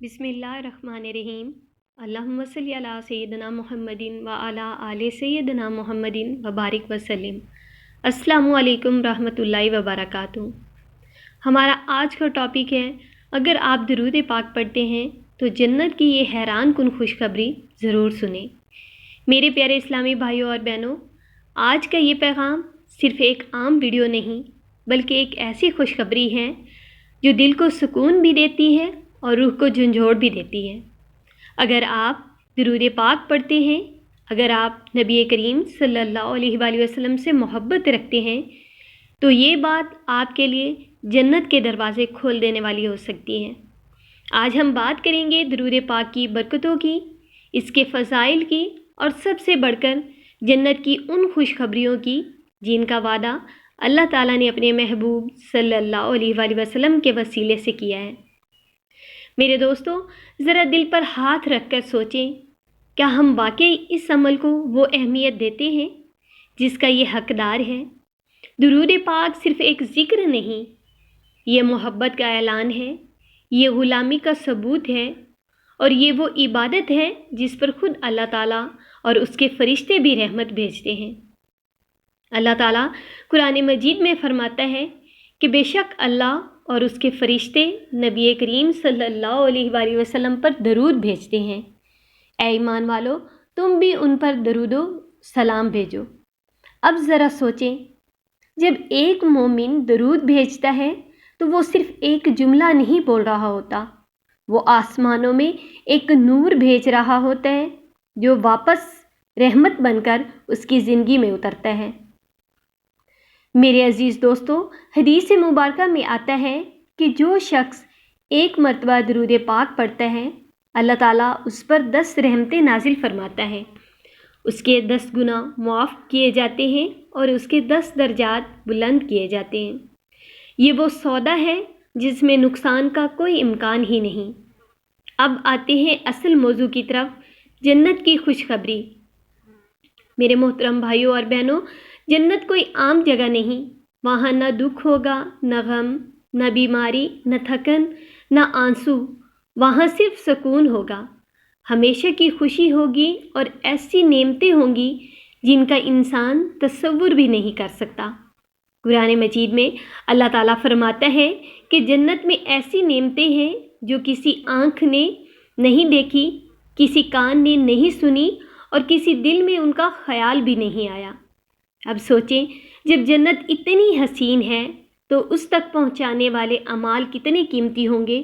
बिस्मिल्लाहिर्रहमानिर्रहीम। अल्लाहुम्मा सल्ली अला सय्यिदना मुहम्मदिन व अला आले सय्यिदना मुहम्मदिन व बारिक वसल्लिम। अस्सलामु अलैकुम रहमतुल्लाहि व बरकातुहू। हमारा आज का टॉपिक है, अगर आप दरूद पाक पढ़ते हैं तो जन्नत की ये हैरान कुन खुशखबरी ज़रूर सुने। मेरे प्यारे इस्लामी भाइयों और बहनों, आज का ये पैगाम सिर्फ़ एक आम वीडियो नहीं बल्कि एक ऐसी खुशखबरी है जो दिल को सुकून भी देती है और रूह को झंझोड़ भी देती है। अगर आप दरूद पाक पढ़ते हैं, अगर आप नबी करीम सल्लल्लाहु अलैहि वसल्लम से मोहब्बत रखते हैं, तो ये बात आपके लिए जन्नत के दरवाज़े खोल देने वाली हो सकती है। आज हम बात करेंगे दरूद पाक की बरकतों की, इसके फ़ज़ाइल की और सबसे बढ़कर जन्नत की उन खुशखबरियों की जिनका वादा अल्लाह ताला ने अपने महबूब सल्लल्लाहु अलैहि वसल्लम के वसीले से किया है। मेरे दोस्तों, ज़रा दिल पर हाथ रखकर सोचें, क्या हम वाकई इस अमल को वो अहमियत देते हैं जिसका ये हकदार है? दुरूद पाक सिर्फ़ एक ज़िक्र नहीं, ये मोहब्बत का ऐलान है, ये ग़ुलामी का सबूत है और ये वो इबादत है जिस पर ख़ुद अल्लाह ताला और उसके फ़रिश्ते भी रहमत भेजते हैं। अल्लाह ताला कुरान मजीद में फ़रमाता है कि बेशक अल्लाह और उसके फ़रिश्ते नबी करीम सल्लल्लाहु अलैहि वसल्लम पर दरूद भेजते हैं। ऐ ईमान वालो, तुम भी उन पर दरूदो सलाम भेजो। अब ज़रा सोचें, जब एक मोमिन दरूद भेजता है तो वो सिर्फ़ एक जुमला नहीं बोल रहा होता, वो आसमानों में एक नूर भेज रहा होता है जो वापस रहमत बनकर उसकी ज़िंदगी में उतरता है। मेरे अज़ीज़ दोस्तों, हदीस मुबारक में आता है कि जो शख्स एक मरतबा दरूद पाक पढ़ता है, अल्लाह ताला उस पर 10 रहमतें नाजिल फरमाता है, उसके 10 गुनाह मुआफ़ किए जाते हैं और उसके 10 दर्जात बुलंद किए जाते हैं। ये वो सौदा है जिसमें नुकसान का कोई इम्कान ही नहीं। अब आते हैं असल मौजू की तरफ, जन्नत की खुशखबरी। मेरे मोहतरम भाइयों और बहनों, जन्नत कोई आम जगह नहीं। वहाँ न दुख होगा, न गम, न बीमारी, न थकन, न आंसू। वहाँ सिर्फ सुकून होगा, हमेशा की खुशी होगी और ऐसी नेमतें होंगी जिनका इंसान तसव्वुर भी नहीं कर सकता। कुरान मजीद में अल्लाह ताला फरमाता है कि जन्नत में ऐसी नेमतें हैं जो किसी आँख ने नहीं देखी, किसी कान ने नहीं सुनी और किसी दिल में उनका ख्याल भी नहीं आया। अब सोचें, जब जन्नत इतनी हसीन है तो उस तक पहुंचाने वाले अमाल कितने कीमती होंगे,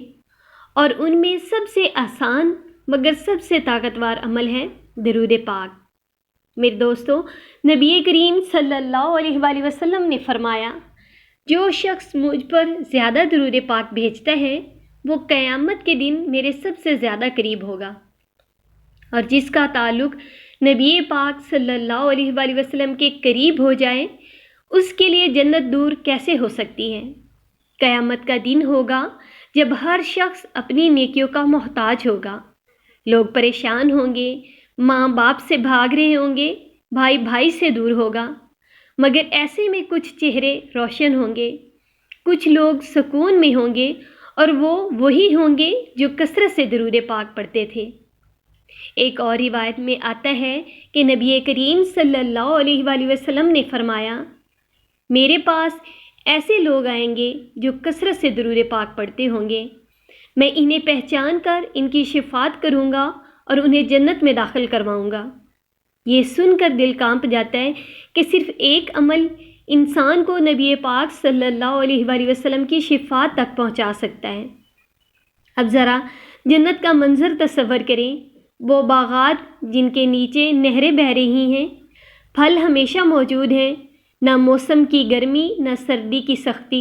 और उनमें सबसे आसान मगर सबसे ताकतवर अमल है दरूद पाक। मेरे दोस्तों, नबी करीम सल्लल्लाहु अलैहि वसल्लम ने फरमाया, जो शख्स मुझ पर ज़्यादा दरूद पाक भेजता है वो क़यामत के दिन मेरे सबसे ज़्यादा करीब होगा, और जिसका ताल्लुक़ नबी पाक सल्लल्लाहु अलैहि वसल्लम के करीब हो जाए उसके लिए जन्नत दूर कैसे हो सकती है। क़यामत का दिन होगा जब हर शख्स अपनी नेकियों का मोहताज होगा। लोग परेशान होंगे, माँ बाप से भाग रहे होंगे, भाई भाई से दूर होगा, मगर ऐसे में कुछ चेहरे रोशन होंगे, कुछ लोग सुकून में होंगे और वो वही होंगे जो कसरत से दरूद पाक पढ़ते थे। एक और रिवायत में आता है कि नबी करीम सल्लल्लाहु अलैहि वसल्लम ने फरमाया, मेरे पास ऐसे लोग आएंगे जो कसरत से दरूद पाक पढ़ते होंगे, मैं इन्हें पहचान कर इनकी शिफात करूँगा और उन्हें जन्नत में दाखिल करवाऊँगा। ये सुनकर दिल कांप जाता है कि सिर्फ़ एक अमल इंसान को नबी पाक सल्लल्लाहु अलैहि वसल्लम की शिफात तक पहुँचा सकता है। अब ज़रा जन्नत का मंज़र तसव्वुर करें, वो बागात जिनके नीचे नहरें बह रही हैं, फल हमेशा मौजूद हैं, न मौसम की गर्मी न सर्दी की सख्ती।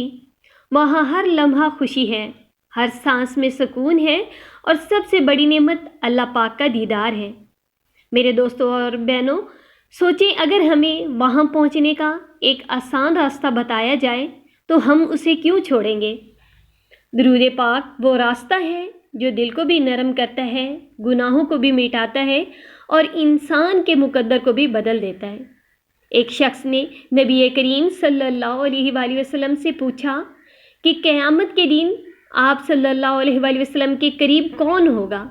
वहाँ हर लम्हा खुशी है, हर सांस में सुकून है और सबसे बड़ी नेमत अल्लाह पाक का दीदार है। मेरे दोस्तों और बहनों, सोचें, अगर हमें वहाँ पहुँचने का एक आसान रास्ता बताया जाए तो हम उसे क्यों छोड़ेंगे। दरूद पाक वो रास्ता है जो दिल को भी नरम करता है, गुनाहों को भी मिटाता है और इंसान के मुकद्दर को भी बदल देता है। एक शख्स ने नबी करीम सल्लल्लाहु अलैहि वसल्लम से पूछा कि क़यामत के दिन آپ صلی اللہ علیہ وآلہ وسلم کے قریب کون ہوگا؟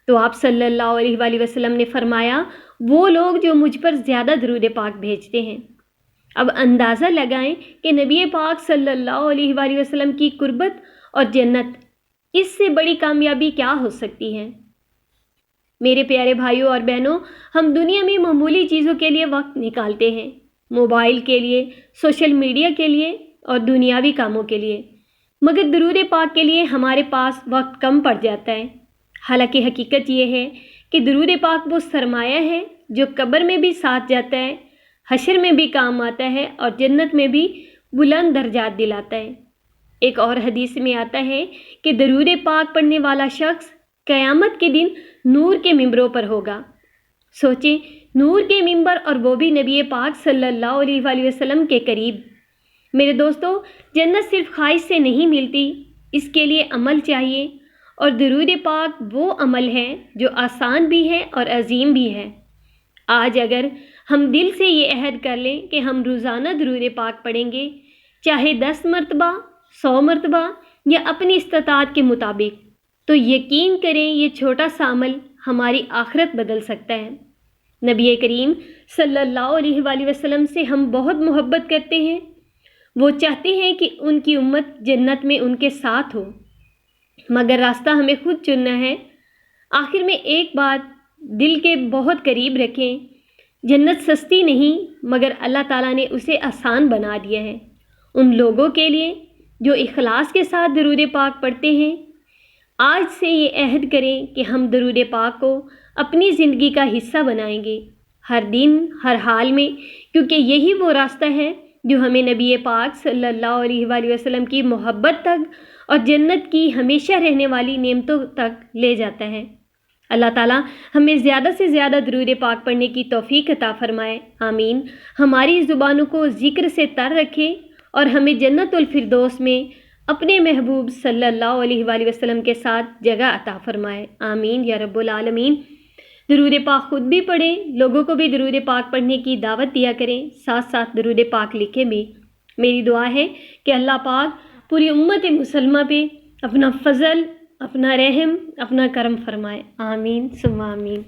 تو آپ صلی اللہ علیہ وآلہ وسلم نے فرمایا وہ لوگ جو مجھ پر زیادہ درود پاک بھیجتے ہیں۔ اب اندازہ لگائیں کہ نبی پاک صلی اللہ علیہ وآلہ وسلم کی قربت اور جنت، اس سے بڑی کامیابی کیا ہو سکتی ہے؟ میرے پیارے بھائیوں اور بہنوں، ہم دنیا میں معمولی چیزوں کے لیے وقت نکالتے ہیں، موبائل کے لیے، سوشل میڈیا کے لیے اور دنیاوی کاموں کے لیے، مگر درود پاک کے لیے ہمارے پاس وقت کم پڑ جاتا ہے۔ حالانکہ حقیقت یہ ہے کہ درود پاک وہ سرمایہ ہے جو قبر میں بھی ساتھ جاتا ہے، حشر میں بھی کام آتا ہے اور جنت میں بھی بلند درجات دلاتا ہے۔ ایک اور حدیث میں آتا ہے کہ درود پاک پڑھنے والا شخص قیامت کے دن نور کے ممبروں پر ہوگا۔ سوچیں، نور کے ممبر، اور وہ بھی نبی پاک صلی اللہ علیہ وآلہ وسلم کے قریب۔ میرے دوستو، جنت صرف خواہش سے نہیں ملتی، اس کے لیے عمل چاہیے، اور درود پاک وہ عمل ہے جو آسان بھی ہے اور عظیم بھی ہے۔ آج اگر ہم دل سے یہ عہد کر لیں کہ ہم روزانہ درود پاک پڑھیں گے، چاہے 10 مرتبہ، 100 مرتبہ یا اپنی استطاعت کے مطابق، تو یقین کریں یہ چھوٹا سا عمل ہماری آخرت بدل سکتا ہے۔ نبی کریم صلی اللہ علیہ وآلہ وسلم سے ہم بہت محبت کرتے ہیں، وہ چاہتے ہیں کہ ان کی امت جنت میں ان کے ساتھ ہو، مگر راستہ ہمیں خود چننا ہے۔ آخر میں ایک بات دل کے بہت قریب رکھیں، جنت سستی نہیں، مگر اللہ تعالیٰ نے اسے آسان بنا دیا ہے ان لوگوں کے لیے جو اخلاص کے ساتھ درود پاک پڑھتے ہیں۔ آج سے یہ عہد کریں کہ ہم درود پاک کو اپنی زندگی کا حصہ بنائیں گے، ہر دن، ہر حال میں، کیونکہ یہی وہ راستہ ہے جو ہمیں نبی پاک صلی اللہ علیہ وآلہ وسلم کی محبت تک اور جنت کی ہمیشہ رہنے والی نعمتوں تک لے جاتا ہے۔ اللہ تعالیٰ ہمیں زیادہ سے زیادہ درود پاک پڑھنے کی توفیق عطا فرمائے، آمین۔ ہماری زبانوں کو ذکر سے تر رکھے اور ہمیں جنت الفردوس میں اپنے محبوب صلی اللہ علیہ وآلہ وسلم کے ساتھ جگہ عطا فرمائے، آمین یا رب العالمین۔ درود پاک خود بھی پڑھیں، لوگوں کو بھی درود پاک پڑھنے کی دعوت دیا کریں، ساتھ ساتھ درود پاک لکھیں بھی۔ میری دعا ہے کہ اللہ پاک پوری امت مسلمہ پہ اپنا فضل، اپنا رحم، اپنا کرم فرمائے، آمین ثم آمین۔